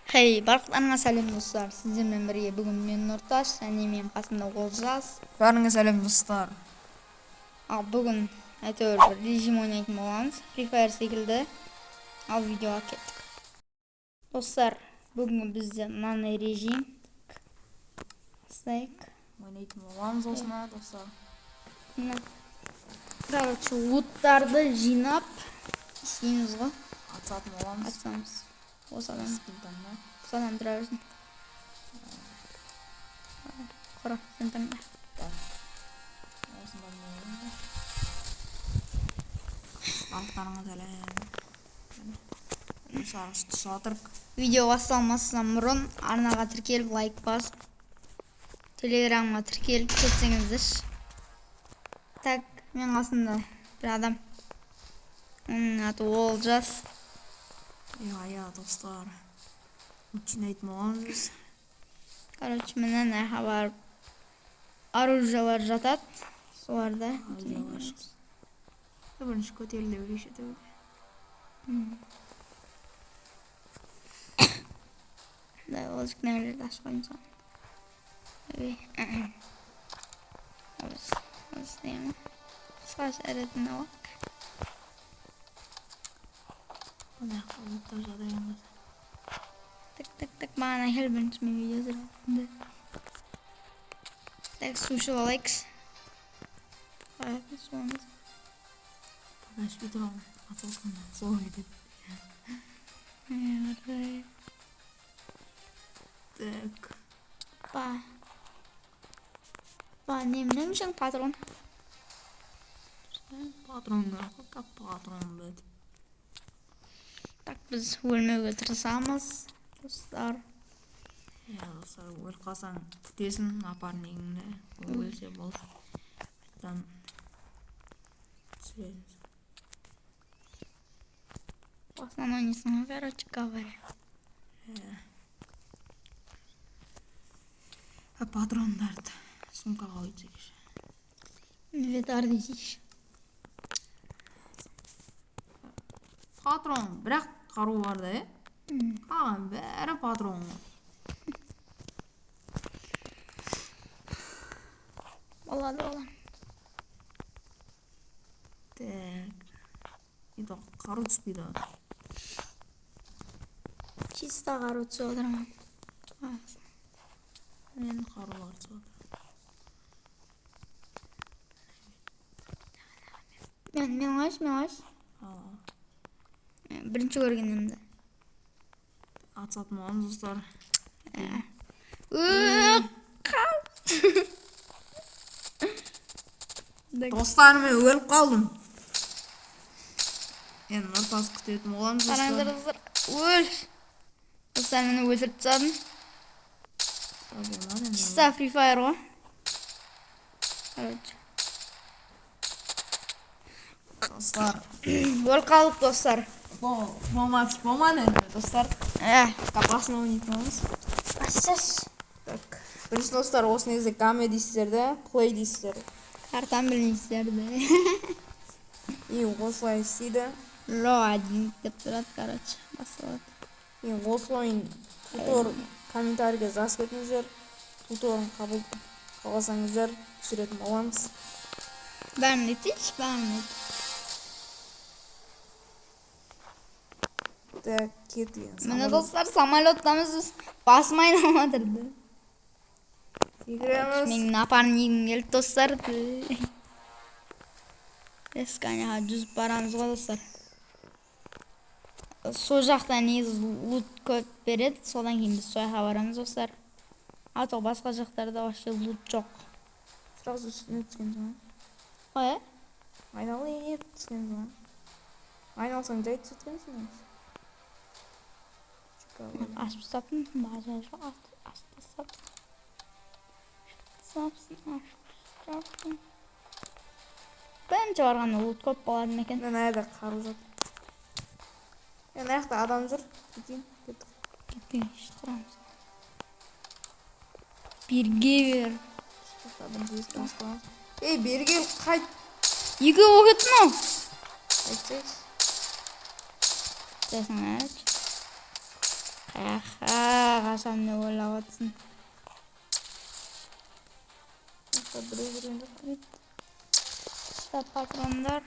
Hey, барлықтарыңа сәлем достар. Сіздермен бірге бүгін мен Нұртас және мен қасымда Олжас. Бәріңе сәлем достар. Ал бүгін әйтеуір бір режим ойнайтын боламыз. Free Fire секілді. Ал видеоға кеттік. Достар, бүгінгі бізде мынандай режим. Стейк. Ойнайтын боламыз осына достар. Короче, луттарды жинап істейміз ғой. Ататын боламыз. Атсамыз. Осы адам тұра берсін. Қора, сен таңда. Осында болғанда. Барлықтарыңа сәлем. Сағыз тұсатырық. Видео басталмастан бұрын арнаға тіркеліп лайк басып, телеграмға тіркеліп кетсеңіздерші. Так, мен қасымда бір адам. Оның аты Олжас. Я достар. Жинайтын боламыз біз. Короче, міне нәға барып оружиялар жатады. Соларды. Бірінші көтеріле берейші деп. Да, Олжик нәлерді ашып қойым соң. Олжик деймін. Қысқаш әретін ала. Мына қылыптар жадайымыз. Так, маған әйел бірінші мен видео зырағында. Так, сушы алайкш. Қайақы суаңыз. Подаш бітірім. Атылқында сол кетеді. Так. Немшің патрон? Патронға қылқап патрон бәді. Так, біз өлмеуге тырысамыз, достар. Достар, өл қалсаң күтесін напарнигіңді. Ол өлсе болды. Айттан түсіреміз. Басынан ойнайсың, короче говоря. Патрондарды сумкаға өйтсекші. Инвентар дейсейші. Патрон, бірақ қару бар да, Қаған бәрі патрон. Болады. Так. Еді қару түспейді. Чиста қару түсіп отырмын. Мен қарулар түсіп отыр. Мен ғаш. Бірінші көргенімді. Атсатын оламыз достар. Достар, мен өліп қалдым. Енді Нұртас күтетін оламыз достар. Қараңдар, өл. Достар, мені өлтіріп тастадым. Чиста Free Fire ғой. Короче. Достар. Өл қалдық достар. Болмады енді достар. Қапасына ойнайтын оламыз. Так. Бірінші достар, осы негізі гаме дейсіздерді, плей дейсіздерді. Картан білмейсіздерді. И осылай істейді. Ло-1 деп тұрады, короче. Басылады. И осы ойын тутор комментарийге жазып кетіңіздер. Туторын қаласаңыздар түсіретін боламыз. Бәрін етейші, бәрін ет. Так, кеткен. Міне достар, самолеттамыз біз басым айналмадырды. Секіреміз. Менің напарнигім келді достар. Есканяға жүзіп барамыз ғой достар. Сол жақтан негізі лут көп береді. Содан кейін біз сояққа барамыз достар. Ато басқа жақтарда вообще лут жоқ. Сразу үстіне түскен соң. Қой? Айналы ет түскен соң. Айналсаң жай түскенсің. Ашып тастаппын. Бажа жоқ. Ашып тастаппын. Бірінші барғанда лут көп болады ма екен? Мен аяда қару жоқ. Мен аяқта адам жүр. Кетейін. Кеттің ішті тұрамыз. Берге бер. Берге қайт. Екі оқеттің ау? Қайтсайшы. Қайтсайсың әріч. Qachon ne o'ylayapsın? İşte patronlar.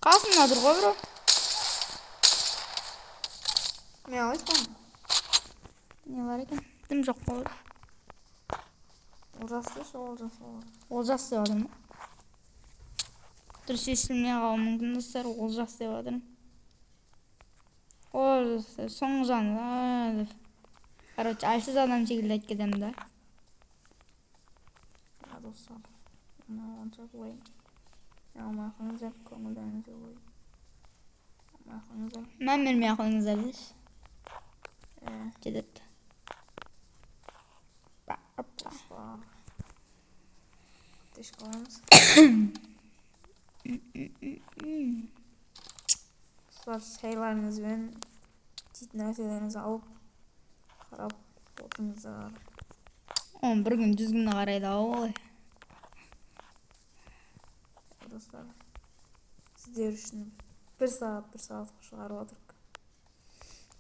Kalsınlardır bro. Ne alıyorsun? Ne var ekan? Dim yok bro. Orası olacak. Olacak dedim. Dürüst ismini almamın dostlar olacak dedim. Olacak son canlı. Короче, әлсіз адам секілді айтып кетемін да. Ya dostlar. Ne olacak vay. Ya aklınıza konularınızı vay. Aklınıza. Мән бермей ақ қойыңыздар деші. Жетеді. Dostlar. Ateş koyarız. Dostlar şeyleriniz ben ciddi нәрселерinizi alıp қарап отырыңыздар. Оның бір күн 100 күнді қарайды ау ғой. Dostlar. Sizler үшін bir saat шығарып отырық.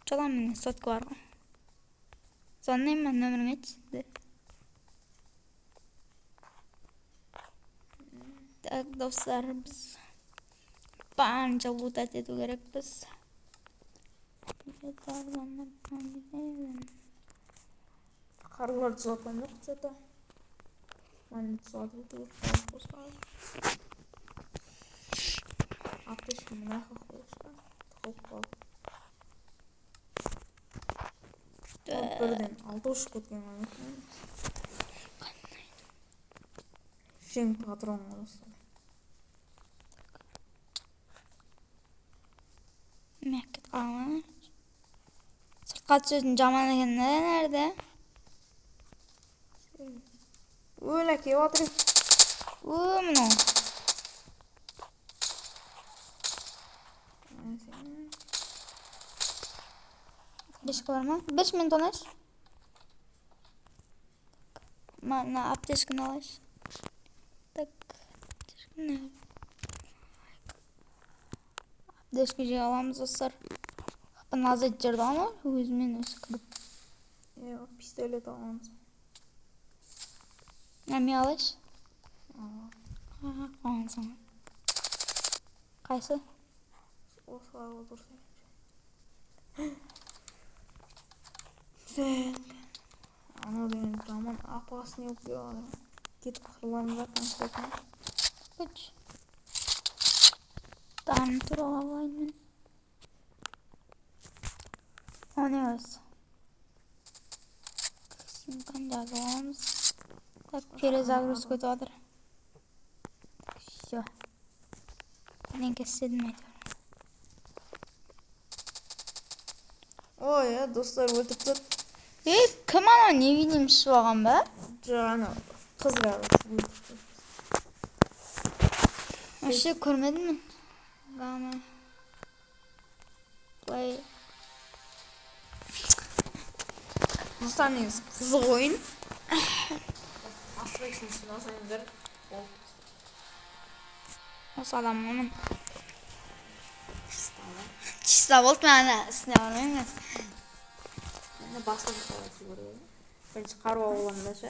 Çalan mene сотка бар ғой. Звондаймын мен нөміріңе айтшы. Так, достар, біз барынша лутать ету керекпіз. Қаруларды тұзатқан жоқ что-то. Мені тұзатып тұр. Аптечка мына жаққа қойышқан. Тығылып қалды. Бірден 6 ұшып кеткен ғана. Жең патрон орысы. Mehket kalmamış. Sırtkat sözün caman eken nerede? Öyle ki otur. Bunu. Beş var mı? 5 minut olmuş. Bana apteşkini alış. Tak. Ne? Apteşkici alamız dostlar. Ben az ettirdi ama özümün özü kırıp. Yok pistolet alamız. Ne alış? Aman sana. Kaysı? O sağ olursa. Güzel. Ana benim zaman apasını yok ya. Git kırılanlar konuşalım. Üç. Tamam dur alayım. O ne olsun? Kısım kancağı alamız. Так, перезагрузку doğru. Все. Ne kesilmedi. Ой, ya dostlar öldük tut. Kim ana ne bileyim şu an be? Canı kız var. Aşağı görmedin mi? Gama. Vay. Dostlar neyiz? Kızıl oyun. Asla eksinsin olsayınızdır. Nasıl adam onun? Çista volt bana sınavlayın. Ben de basılı bir görüyorum. Ben çıkarı oğlanla şey.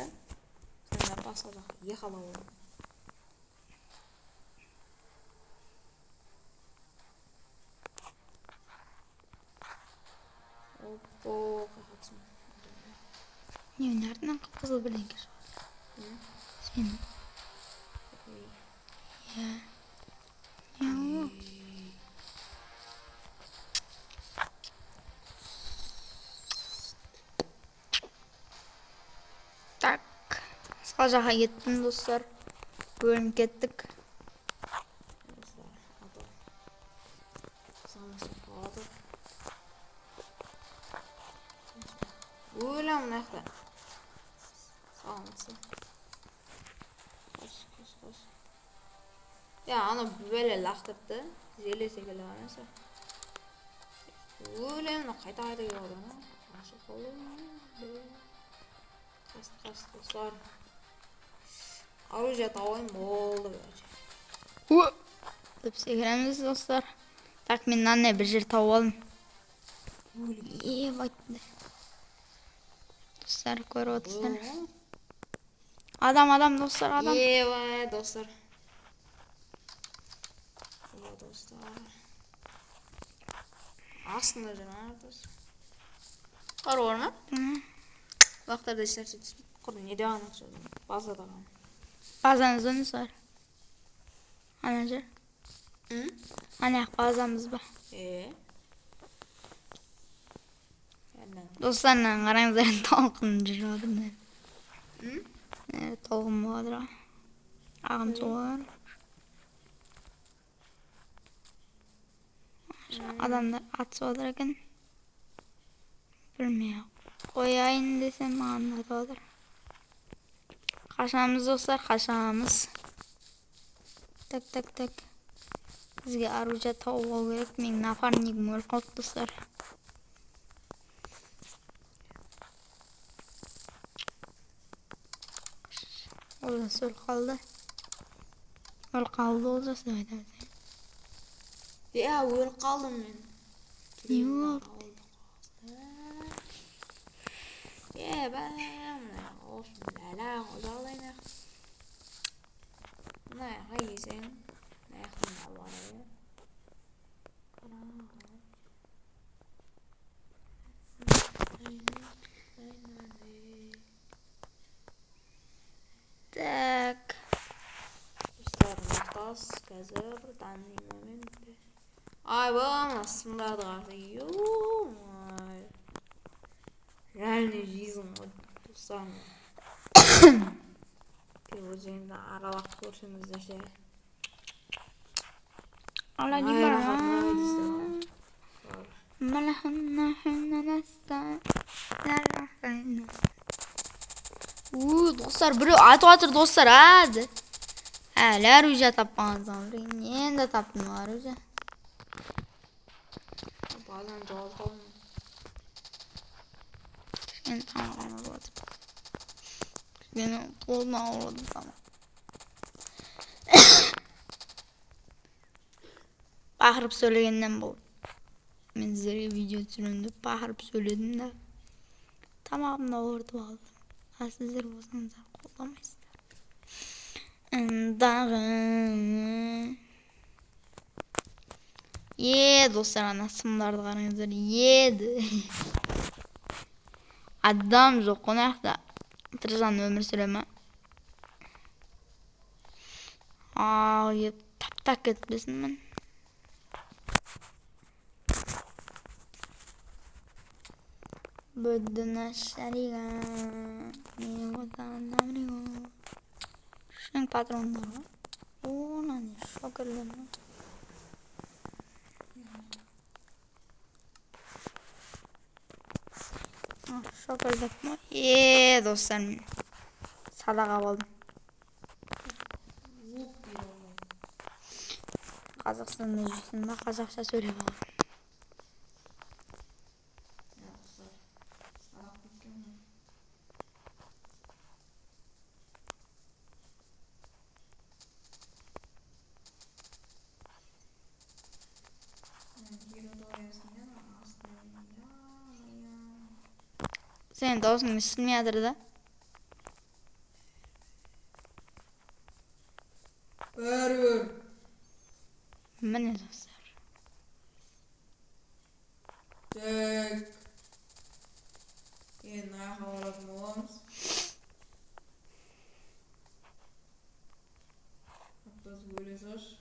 Sen de basılı yıkalı oğlan. Oppo kapatsın. Ne nereden kızıl bir renk? Senin. Ya. Ya. Tak. Sacağa gittim dostlar. Bölüm gittik. Dostlar adam. Sanırsın kaldı. Öyle mi nekde? Sanırsın. Koş. Ya ana böyle laktırdı. Zelese geliyor neyse. Öyle mi kayda geliyor ona? Aşık olur mu? Kast dostlar. Оружие тауын болды. Деп секіреміз достар. Так мен мынандай bir жер тауып алдым. Ебать. Достар көріп отырсыздар. Адам достар, адам. Ебай достар. О достар. Астында жүр достар. Қару бар ма? Вақтарда еш нәрсе түспейді. Құрды не деген ақша базада қалған. Базамыз önüz var. Ana жер. Ана базамыз ба? Dostlarla қараңыздар, толқын жүріп жатыр мен. Толқын болып жатыр. Ағын соғар. Адамдар атысып жатыр екен. Білмей қояйын десем маған атып жатыр. Қашамыз достар, қашамыз. Так. Бізге оружие тауып алу керек. Менің напарнигім өліп қалды достар. Олжас өліп қалды. Өліп қалды Олжас деп айтамын. Өліп қалдым мен. Не болды? Olsun lala ocalaynak. Ne hayisen? Ne yakında var ya? Так. Старнатас қазір данный моментте. Ай болмасындарды қарсы. Ё-май. Реальный жизнь достар. Өзіңді аралап көрсеңіздер ше. Ala не бар? Достар, біреу атып жатыр достар, әді. Әлі оружие таппаңыздан. Енді таптым оружие. Bazen çoğaltalım. Şimdi tamam oldu. Beni koluna vurdu tamam. Bağırıp söyleyenden bu. Ben size video türünde bağırıp söyledim de. Tamam da vurdu aldım. Ha sizler olsanız kollamayız. Dağın. Dostlar anasımlardı qarаңыздар. Yedi. Adam жоқ қонақта. Тыржан өмір сүрема. Еп таптап кетпесін мен. Бұдына шариға. Мені отағында біреу. Шың патрондар ғой. Ona ne şokırlarım. Şokırdık mı? Dostlarım. Sadaka aldım. Қазақстан meclisinde Қазақша söyleyeyim abi. Senin dostun ismi nedir de? Erür. Ben ne dostlar? Tek. Yine havalatmamız. Hatta böyle söz.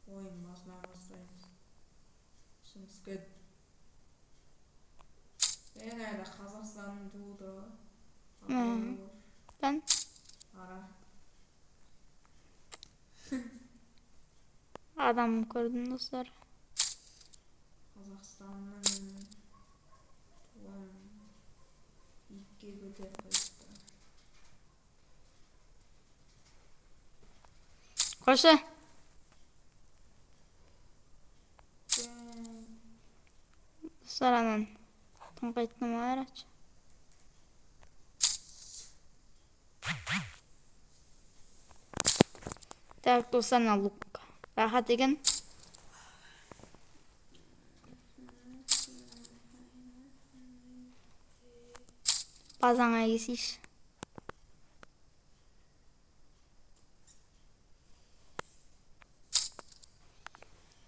Oyun başlamıştayız. Şimdi sked. Nerede Kazakistan'ın doğdu. Ben? Ara. Adam gördüm dostlar. Kazakistan'ın iki güzel kayıttı. Koşu. Dostlar anan. Tam kayıtlı araç. Так, достар, налог. Рахат екен. Kazana kesiş.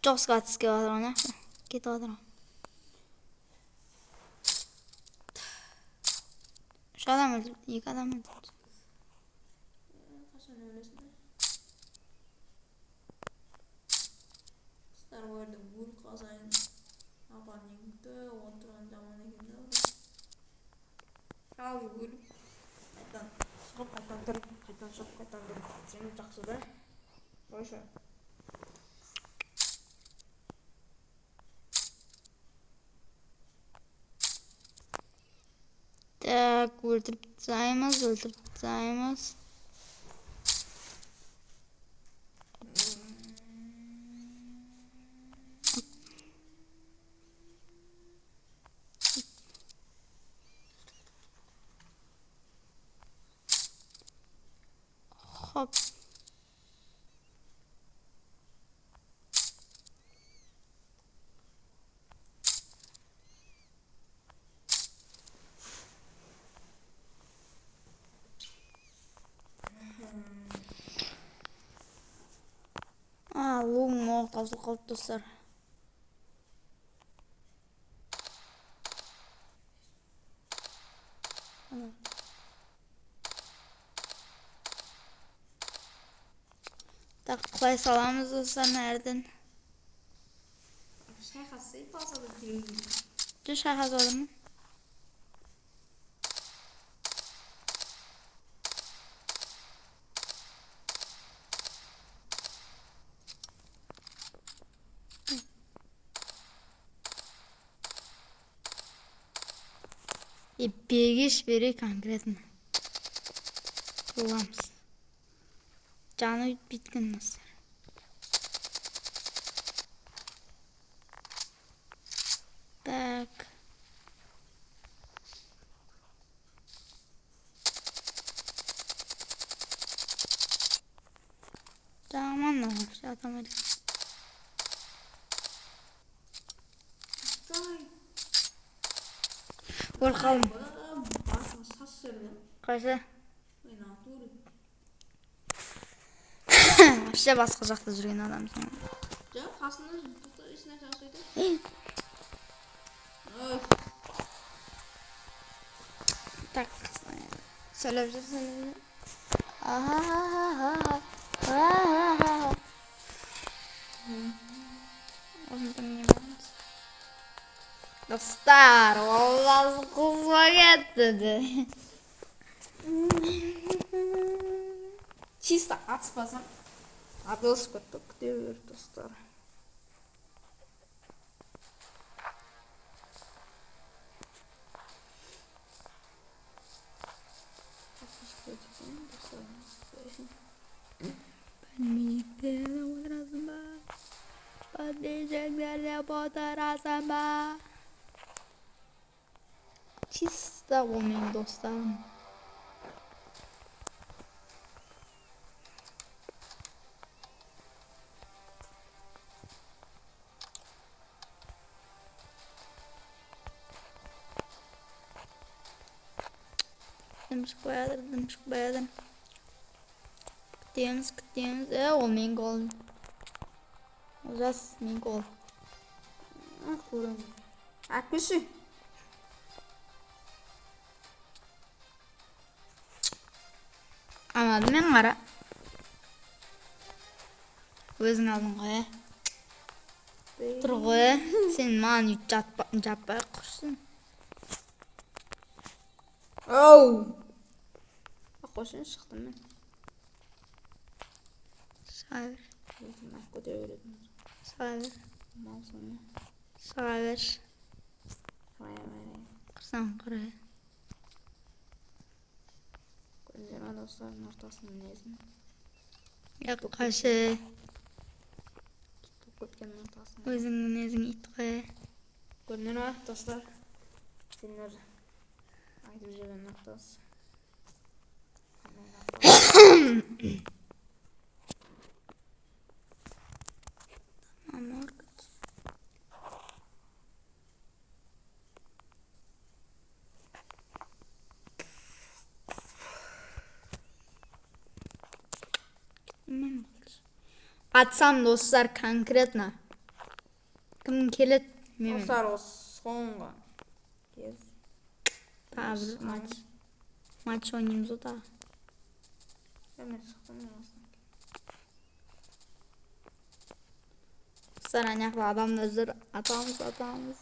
Çok skatski var ona. Git otur. Şu adam öldü. İlk adam öldü. Kaçan öylesin de. Kızlar vardı vur kazayın. Abanyımda oturan zaman ekinde var. Al vur. Kaytan. Çıkıp kaytan dur. Kaytan çıkıp kaytan dur. Senin жақсы da. Boş ver. Так, öldürüp sayımız. Hop. Луң ортасы қалып достар. Так, құлай саламыз достар nereden? Şayxası basalı değil. Düş şahaz olur mu? И бегиш бери конкретно. Кыламыз. Жаны bitkin dostlar. Так. Tamam da var. Tamam. Korkalım. Basın şaşırdım. Kaçta? Ben atırım. Вообще басқа жақта жүрген адамсың. Жоқ, қасында тоқтар ішіне шашыды. Так. Söyleyip жүрсің. Dostlar, vallahi kızma getirdi. Чисто atspasam. Adılış kuttuk diyor dostlar. Ben miniklerine oturasın ba. Ben diyeceklerine oturasın ba. Чисто olmayın dostlarım. Demiş koyadım. Kıtıyoruz. Olmayın gol. Olacağız min gol. Kurun. Akmışı. Ama ben qara. Özün aldın qoya. Tur qoya. Sen mani jatpay qursun. Oh. Qo'shin chiqdim men. Sabir. Makka devirdim. Sabir. Mavsumni. Sabir. Vay. Qursan qura. Ko'rgan dostlarning o'rtasini nezmi? Yo'q qashi. Ko'tgan o'rtasini. O'zingni nezing it qoya. Ko'rgan dostlar. Senlar aytib жүрген o'rtasi. Amor. Atsam dostlar конкретно. Kim kelet? Men. Dostlar o songa. Kez. Tabii maç oynayımız o da. Hemen çıktım ben aslında. Dostlar anyaklı adam özür atamız.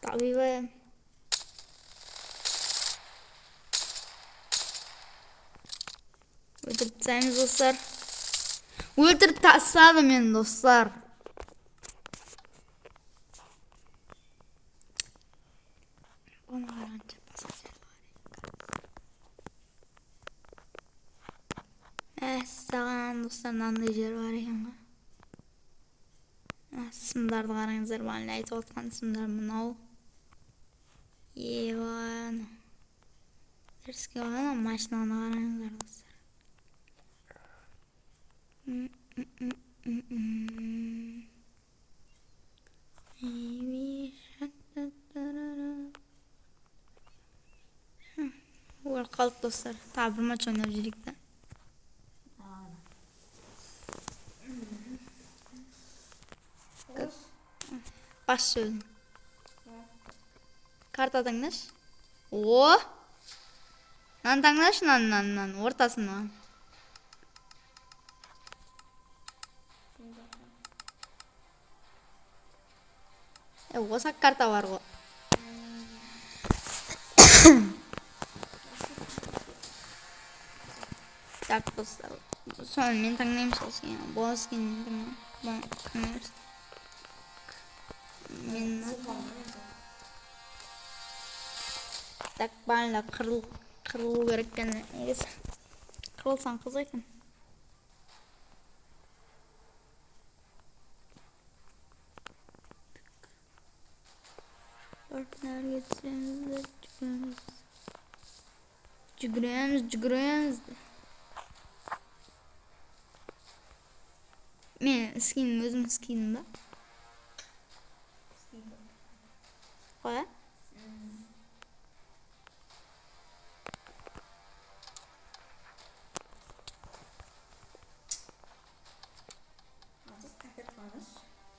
Tabii be. Öldürüp tastaymiz dostlar. Öldürüp tasladım yani dostlar. Ona garanti basacağım. Sağan dostlardan da yer var ya. Sımdardı qarаңыздар bana aytып atқан sımдар mınau. Evan. Derske bana maşinаны qarаңыздар dostlar. Ol qaldı dostlar. Tabi bir maç oynayıp jirdik de. Baş sözün. Karta tanglaş. Oo. Nan tanglaş nan ortasına. Osak karta var o. Tak dostlar. Son men tanglaymış olsun ya. Boğaz günü değil mi? Ben kanıyoruz. Men tak bana kırıl gereken neyse. Kırılsan kız ekan. Partner getiremiz Cügremiz. Men skinim özüm skinim da. Koya.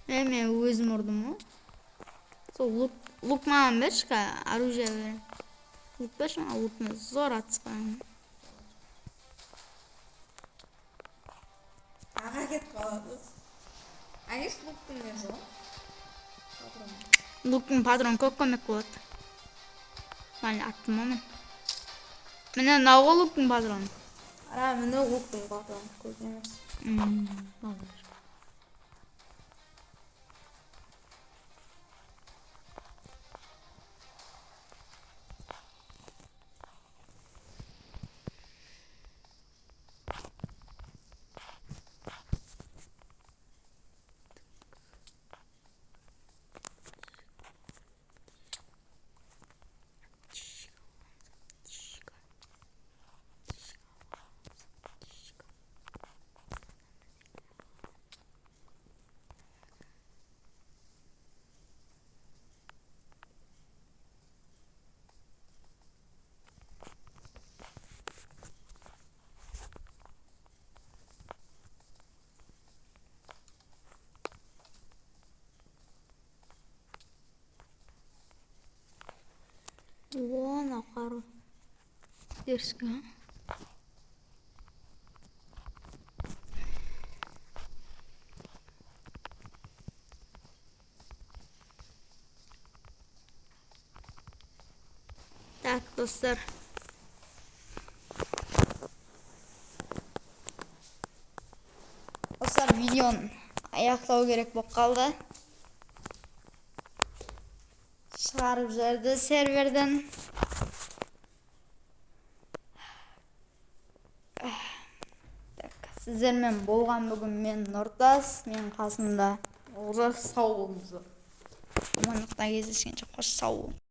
Men özüm urdum o. Сол лук маған берші, оружие берем. Лук берші, лукны зор атысқан. Ağa get қалады. Анеш луктың не жол? Луктың патрон көп көмек болады. Мен аттым мен. Міне науға луктың патроны. Ара міне луктың патроны көп емес. Балдар. Вон ақару. Дерске. Так, достар. Dostlar videonun аяқтау керек болып қалды. Шығарып жіберді серверден. Сіздермен болған бүгін мен Нұртас, мен қасымда Олжас сау болыңыздар. амандықта кездескенше қош сау бол.